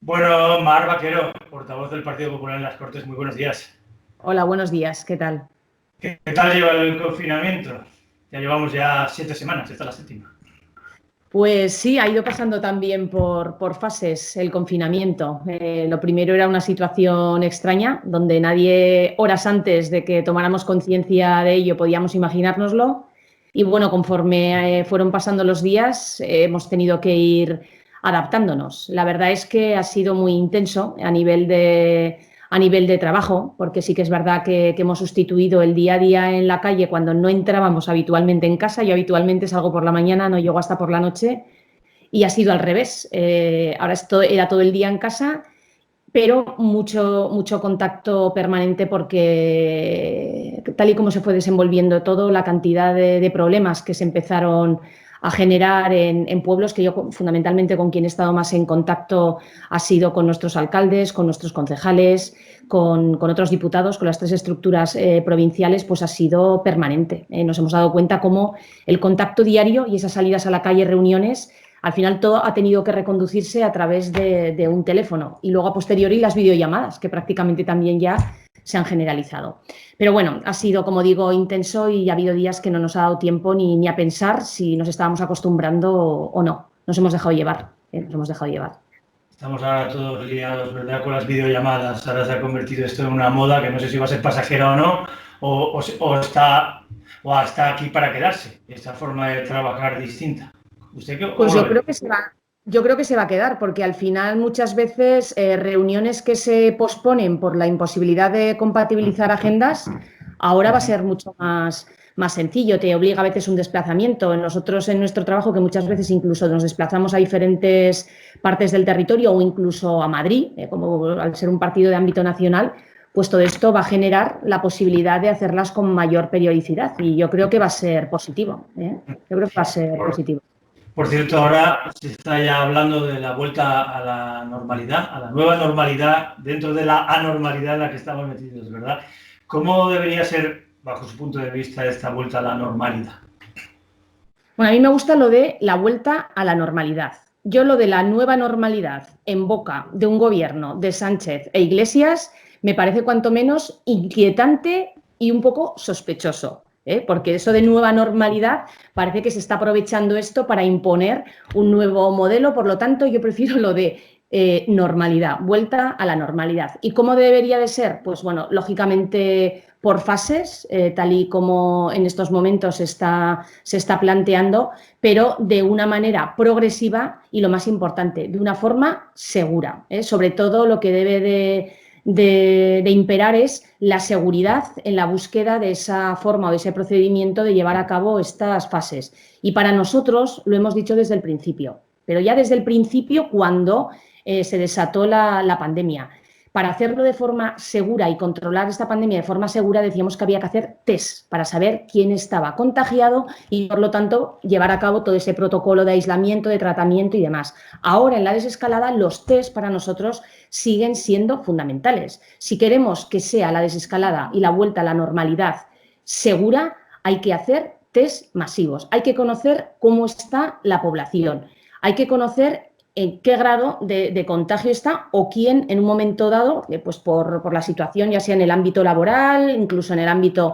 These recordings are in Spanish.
Bueno, Mar Vaquero, portavoz del Partido Popular en las Cortes, muy buenos días. Hola, buenos días, ¿qué tal? ¿Qué tal lleva el confinamiento? Ya llevamos 7 semanas, esta es la séptima. Pues sí, ha ido pasando también por fases el confinamiento. Lo primero era una situación extraña, donde nadie, horas antes de que tomáramos conciencia de ello, podíamos imaginárnoslo. Y bueno, conforme fueron pasando los días, hemos tenido que ir adaptándonos. La verdad es que ha sido muy intenso a nivel de trabajo, porque sí que es verdad que hemos sustituido el día a día en la calle cuando no entrábamos habitualmente en casa. Yo habitualmente salgo por la mañana, no llego hasta por la noche y ha sido al revés. Ahora era todo el día en casa, pero mucho, mucho contacto permanente porque tal y como se fue desenvolviendo todo, la cantidad de problemas que se empezaron a generar en pueblos, que yo fundamentalmente con quien he estado más en contacto ha sido con nuestros alcaldes, con nuestros concejales, con otros diputados, con las tres estructuras provinciales, pues ha sido permanente. Nos hemos dado cuenta cómo el contacto diario y esas salidas a la calle, reuniones, al final todo ha tenido que reconducirse a través de un teléfono y luego a posteriori las videollamadas, que prácticamente también ya se han generalizado. Pero bueno, ha sido, como digo, intenso y ha habido días que no nos ha dado tiempo ni a pensar si nos estábamos acostumbrando o no. Nos hemos dejado llevar, nos hemos dejado llevar. Estamos ahora todos liados, ¿verdad?, con las videollamadas. Ahora se ha convertido esto en una moda que no sé si va a ser pasajera o no, o está aquí para quedarse, esta forma de trabajar distinta. ¿Usted cómo Pues lo yo ve? creo que se va, yo creo que se va a quedar, porque al final muchas veces reuniones que se posponen por la imposibilidad de compatibilizar agendas, ahora va a ser mucho más sencillo. Te obliga a veces un desplazamiento. Nosotros en nuestro trabajo, que muchas veces incluso nos desplazamos a diferentes partes del territorio o incluso a Madrid, como al ser un partido de ámbito nacional, pues todo esto va a generar la posibilidad de hacerlas con mayor periodicidad y yo creo que va a ser positivo, ¿eh? Yo creo que va a ser positivo. Por cierto, ahora se está ya hablando de la vuelta a la normalidad, a la nueva normalidad, dentro de la anormalidad en la que estamos metidos, ¿verdad? ¿Cómo debería ser, bajo su punto de vista, esta vuelta a la normalidad? Bueno, a mí me gusta lo de la vuelta a la normalidad. Yo lo de la nueva normalidad en boca de un gobierno de Sánchez e Iglesias me parece cuanto menos inquietante y un poco sospechoso, porque eso de nueva normalidad parece que se está aprovechando esto para imponer un nuevo modelo. Por lo tanto, yo prefiero lo de normalidad, vuelta a la normalidad. ¿Y cómo debería de ser? Pues bueno, lógicamente por fases, tal y como en estos momentos se está planteando, pero de una manera progresiva y, lo más importante, de una forma segura. Sobre todo lo que debe de imperar es la seguridad en la búsqueda de esa forma o de ese procedimiento de llevar a cabo estas fases. Y para nosotros lo hemos dicho desde el principio, pero ya desde el principio cuando se desató la pandemia. Para hacerlo de forma segura y controlar esta pandemia de forma segura, decíamos que había que hacer test para saber quién estaba contagiado y, por lo tanto, llevar a cabo todo ese protocolo de aislamiento, de tratamiento y demás. Ahora, en la desescalada, los test para nosotros siguen siendo fundamentales. Si queremos que sea la desescalada y la vuelta a la normalidad segura, hay que hacer test masivos. Hay que conocer cómo está la población. Hay que conocer en qué grado de contagio está o quién en un momento dado, pues por la situación, ya sea en el ámbito laboral, incluso en el ámbito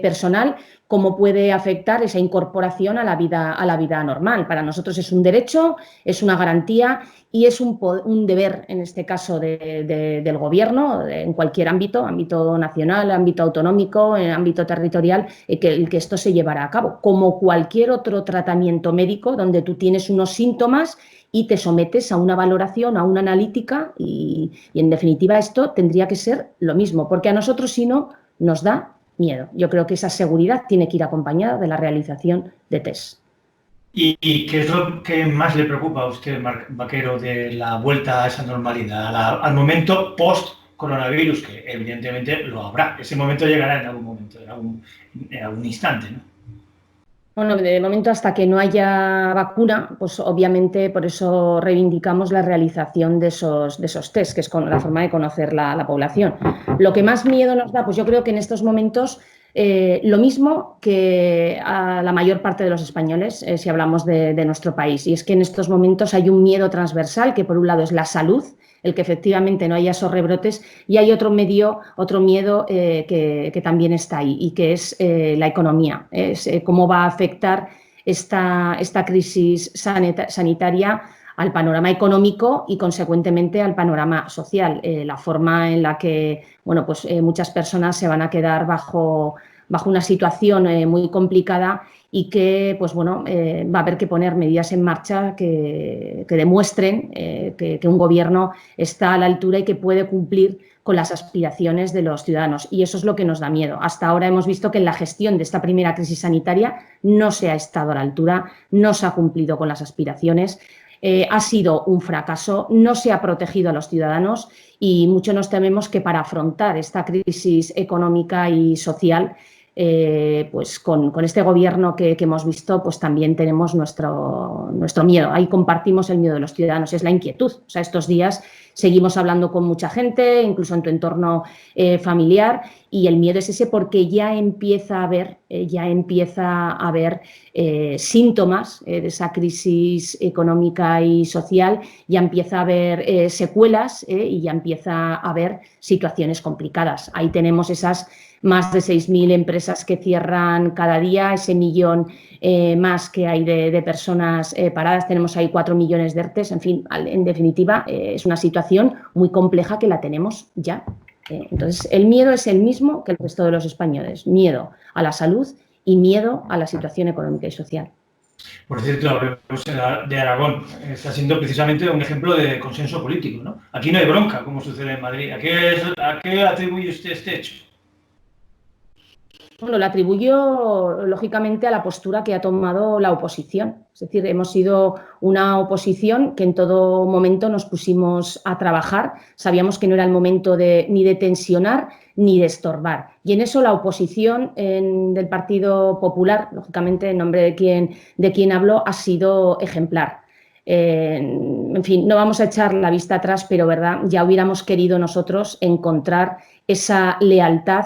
personal, cómo puede afectar esa incorporación a la vida normal. Para nosotros es un derecho, es una garantía y es un deber, en este caso, del gobierno, en cualquier ámbito, ámbito nacional, ámbito autonómico, ámbito territorial, que esto se llevará a cabo. Como cualquier otro tratamiento médico donde tú tienes unos síntomas y te sometes a una valoración, a una analítica y en definitiva esto tendría que ser lo mismo, porque a nosotros si no nos da miedo. Yo creo que esa seguridad tiene que ir acompañada de la realización de test. ¿Y qué es lo que más le preocupa a usted, Mar Vaquero, de la vuelta a esa normalidad, al momento post-coronavirus, que evidentemente lo habrá? Ese momento llegará en algún momento, en algún instante, ¿no? Bueno, de momento hasta que no haya vacuna, pues obviamente por eso reivindicamos la realización de esos test, que es la forma de conocer la población. Lo que más miedo nos da, pues yo creo que en estos momentos lo mismo que a la mayor parte de los españoles, si hablamos de nuestro país, y es que en estos momentos hay un miedo transversal que por un lado es la salud, el que efectivamente no haya esos rebrotes, y hay otro miedo que también está ahí, y que es la economía, es cómo va a afectar esta crisis sanitaria al panorama económico y, consecuentemente, al panorama social. La forma en la que muchas personas se van a quedar bajo una situación muy complicada, y que va a haber que poner medidas en marcha que demuestren que un gobierno está a la altura y que puede cumplir con las aspiraciones de los ciudadanos. Y eso es lo que nos da miedo. Hasta ahora hemos visto que en la gestión de esta primera crisis sanitaria no se ha estado a la altura, no se ha cumplido con las aspiraciones. Ha sido un fracaso, no se ha protegido a los ciudadanos, y mucho nos tememos que para afrontar esta crisis económica y social, con este gobierno que hemos visto, pues también tenemos nuestro miedo. Ahí compartimos el miedo de los ciudadanos, es la inquietud. O sea, estos días seguimos hablando con mucha gente, incluso en tu entorno familiar, y el miedo es ese, porque ya empieza a haber síntomas de esa crisis económica y social, ya empieza a haber secuelas, y ya empieza a haber situaciones complicadas. Ahí tenemos esas más de 6.000 empresas que cierran cada día, ese millón más que hay de personas paradas, tenemos ahí 4 millones de ERTEs, en fin, en definitiva, es una situación muy compleja que la tenemos ya. Entonces, el miedo es el mismo que el resto de los españoles: miedo a la salud y miedo a la situación económica y social. Por cierto, la Universidad de Aragón está siendo precisamente un ejemplo de consenso político, ¿no? Aquí no hay bronca, como sucede en Madrid. ¿A qué atribuye usted este hecho? Bueno, lo atribuyo, lógicamente, a la postura que ha tomado la oposición. Es decir, hemos sido una oposición que en todo momento nos pusimos a trabajar. Sabíamos que no era el momento ni de tensionar ni de estorbar. Y en eso la oposición del Partido Popular, lógicamente en nombre de quien hablo, ha sido ejemplar. En fin, no vamos a echar la vista atrás, pero ya hubiéramos querido nosotros encontrar esa lealtad,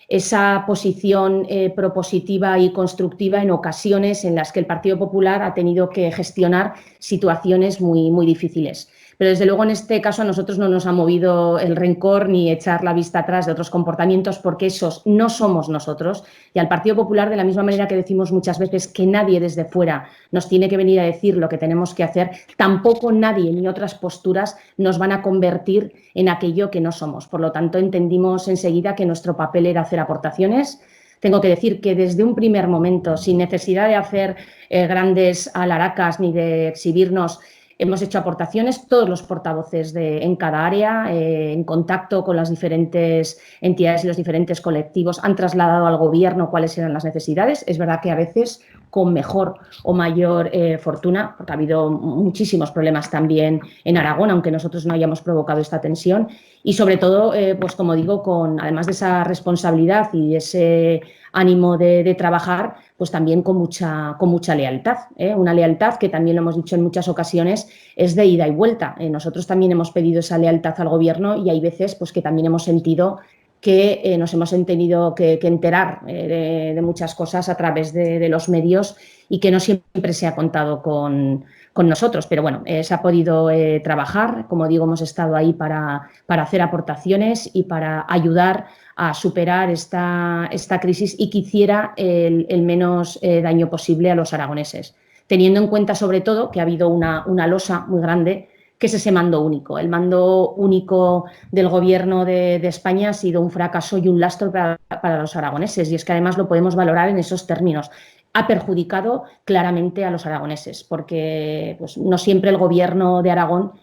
esa posición propositiva y constructiva en ocasiones en las que el Partido Popular ha tenido que gestionar situaciones muy, muy difíciles. Pero, desde luego, en este caso a nosotros no nos ha movido el rencor ni echar la vista atrás de otros comportamientos, porque esos no somos nosotros. Y al Partido Popular, de la misma manera que decimos muchas veces que nadie desde fuera nos tiene que venir a decir lo que tenemos que hacer, tampoco nadie ni otras posturas nos van a convertir en aquello que no somos. Por lo tanto, entendimos enseguida que nuestro papel era hacer aportaciones. Tengo que decir que desde un primer momento, sin necesidad de hacer grandes alaracas ni de exhibirnos, hemos hecho aportaciones, todos los portavoces en cada área, en contacto con las diferentes entidades y los diferentes colectivos, han trasladado al Gobierno cuáles eran las necesidades. Es verdad que a veces con mejor o mayor fortuna, porque ha habido muchísimos problemas también en Aragón, aunque nosotros no hayamos provocado esta tensión. Y, sobre todo, pues como digo, además de esa responsabilidad y ese ánimo de trabajar, pues también con mucha lealtad. Una lealtad que, también lo hemos dicho en muchas ocasiones, es de ida y vuelta. Nosotros también hemos pedido esa lealtad al Gobierno, y hay veces pues que también hemos sentido que nos hemos tenido que enterar de muchas cosas a través de los medios, y que no siempre se ha contado con nosotros. Pero bueno, se ha podido trabajar. Como digo, hemos estado ahí para hacer aportaciones y para ayudar a superar esta crisis, y que hiciera el menos daño posible a los aragoneses, teniendo en cuenta, sobre todo, que ha habido una losa muy grande, que es ese mando único. El mando único del Gobierno de España ha sido un fracaso y un lastre para los aragoneses, y es que además lo podemos valorar en esos términos. Ha perjudicado claramente a los aragoneses, porque pues, no siempre el Gobierno de Aragón,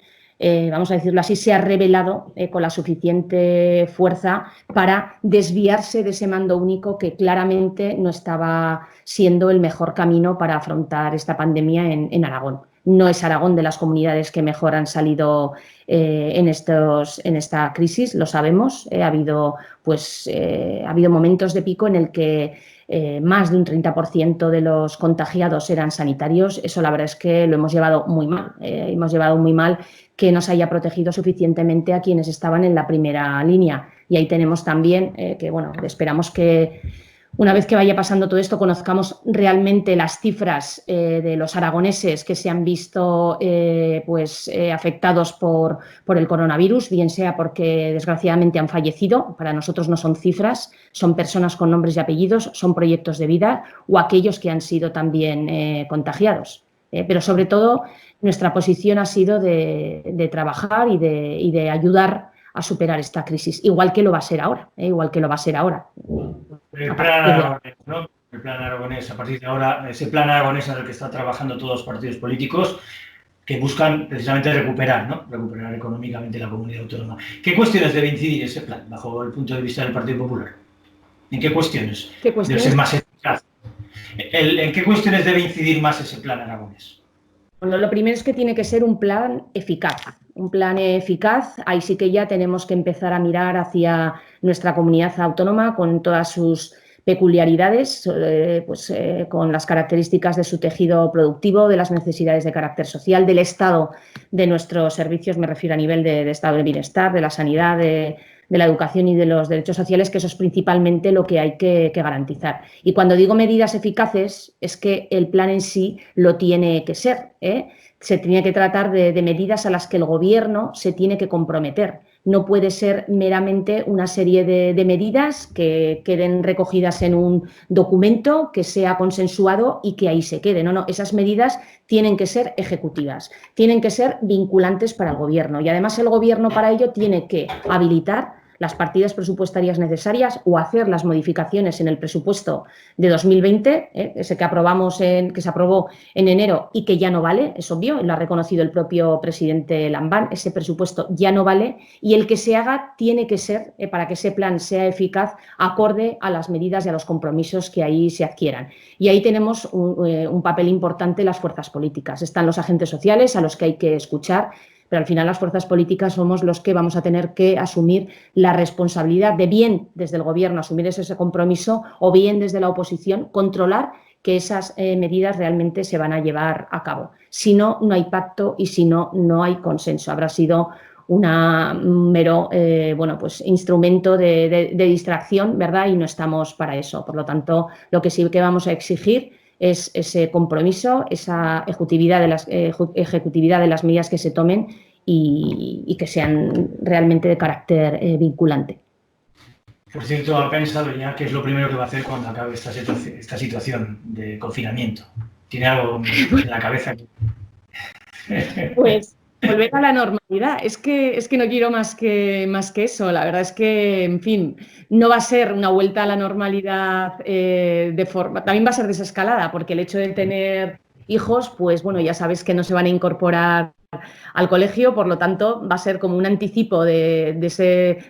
vamos a decirlo así, se ha revelado con la suficiente fuerza para desviarse de ese mando único, que claramente no estaba siendo el mejor camino para afrontar esta pandemia en Aragón. No es Aragón de las comunidades que mejor han salido en esta crisis, lo sabemos. Ha habido momentos de pico en el que más de un 30% de los contagiados eran sanitarios. Eso, la verdad, es que lo hemos llevado muy mal. Hemos llevado muy mal que no se haya protegido suficientemente a quienes estaban en la primera línea. Y ahí tenemos también que, bueno, esperamos que una vez que vaya pasando todo esto, conozcamos realmente las cifras de los aragoneses que se han visto afectados por el coronavirus, bien sea porque desgraciadamente han fallecido, para nosotros no son cifras, son personas con nombres y apellidos, son proyectos de vida, o aquellos que han sido también contagiados. Pero sobre todo nuestra posición ha sido de trabajar y de ayudar a superar esta crisis, igual que lo va a ser ahora, igual que lo va a ser ahora. El plan aragonés, ¿no? El plan aragonés, a partir de ahora, ese plan aragonés en el que están trabajando todos los partidos políticos que buscan precisamente recuperar, ¿no? Recuperar económicamente la comunidad autónoma. ¿Qué cuestiones debe incidir ese plan, bajo el punto de vista del Partido Popular? ¿En qué cuestiones debe ser más eficaz? ¿En qué cuestiones debe incidir más ese plan aragonés? Bueno, lo primero es que tiene que ser un plan eficaz. Un plan eficaz, ahí sí que ya tenemos que empezar a mirar hacia nuestra comunidad autónoma con todas sus peculiaridades, con las características de su tejido productivo, de las necesidades de carácter social, del estado de nuestros servicios, me refiero a nivel de estado de bienestar, de la sanidad, de la educación y de los derechos sociales, que eso es principalmente lo que hay que garantizar. Y cuando digo medidas eficaces, es que el plan en sí lo tiene que ser, Se tiene que tratar de medidas a las que el Gobierno se tiene que comprometer. No puede ser meramente una serie de medidas que queden recogidas en un documento que sea consensuado y que ahí se quede. No, esas medidas tienen que ser ejecutivas, tienen que ser vinculantes para el Gobierno y además el Gobierno para ello tiene que habilitar las partidas presupuestarias necesarias o hacer las modificaciones en el presupuesto de 2020, ese que que se aprobó en enero y que ya no vale, es obvio, lo ha reconocido el propio presidente Lambán, ese presupuesto ya no vale y el que se haga tiene que ser, para que ese plan sea eficaz, acorde a las medidas y a los compromisos que ahí se adquieran. Y ahí tenemos un papel importante las fuerzas políticas. Están los agentes sociales a los que hay que escuchar, pero al final las fuerzas políticas somos los que vamos a tener que asumir la responsabilidad de bien desde el Gobierno asumir ese compromiso o bien desde la oposición controlar que esas medidas realmente se van a llevar a cabo. Si no, no hay pacto y si no, no hay consenso. Habrá sido un mero instrumento de distracción, ¿verdad? Y no estamos para eso. Por lo tanto, lo que sí que vamos a exigir es ese compromiso, esa ejecutividad de las medidas que se tomen y que sean realmente de carácter vinculante. Por cierto, ¿ha pensado ya qué es lo primero que va a hacer cuando acabe esta situación de confinamiento? ¿Tiene algo en la cabeza? Pues volver a la normalidad. Es que no quiero más que eso. La verdad es que, en fin, no va a ser una vuelta a la normalidad también va a ser desescalada, porque el hecho de tener hijos, pues bueno, ya sabes que no se van a incorporar al colegio, por lo tanto va a ser como un anticipo de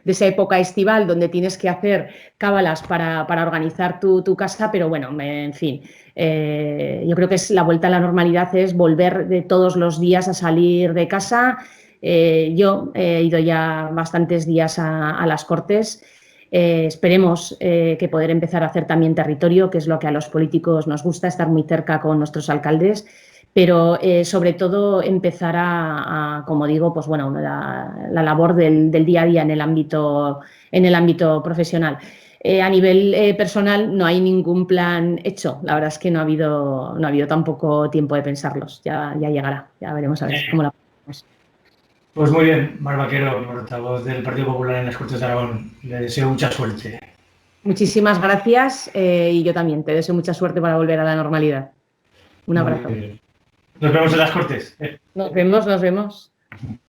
esa época estival donde tienes que hacer cábalas para organizar tu casa, pero bueno, en fin, yo creo que la vuelta a la normalidad es volver de todos los días a salir de casa. Yo he ido ya bastantes días a las Cortes. Esperemos que poder empezar a hacer también territorio, que es lo que a los políticos nos gusta, estar muy cerca con nuestros alcaldes, pero sobre todo empezar como digo, pues bueno, la labor del día a día en el ámbito profesional. A nivel personal no hay ningún plan hecho, la verdad es que no ha habido tampoco tiempo de pensarlos, ya llegará, ya veremos a ver cómo la ponemos. Pues muy bien, Mar Vaquero, portavoz del Partido Popular en las Cortes de Aragón. Le deseo mucha suerte. Muchísimas gracias y yo también te deseo mucha suerte para volver a la normalidad. Un abrazo. Nos vemos en las Cortes. Nos vemos.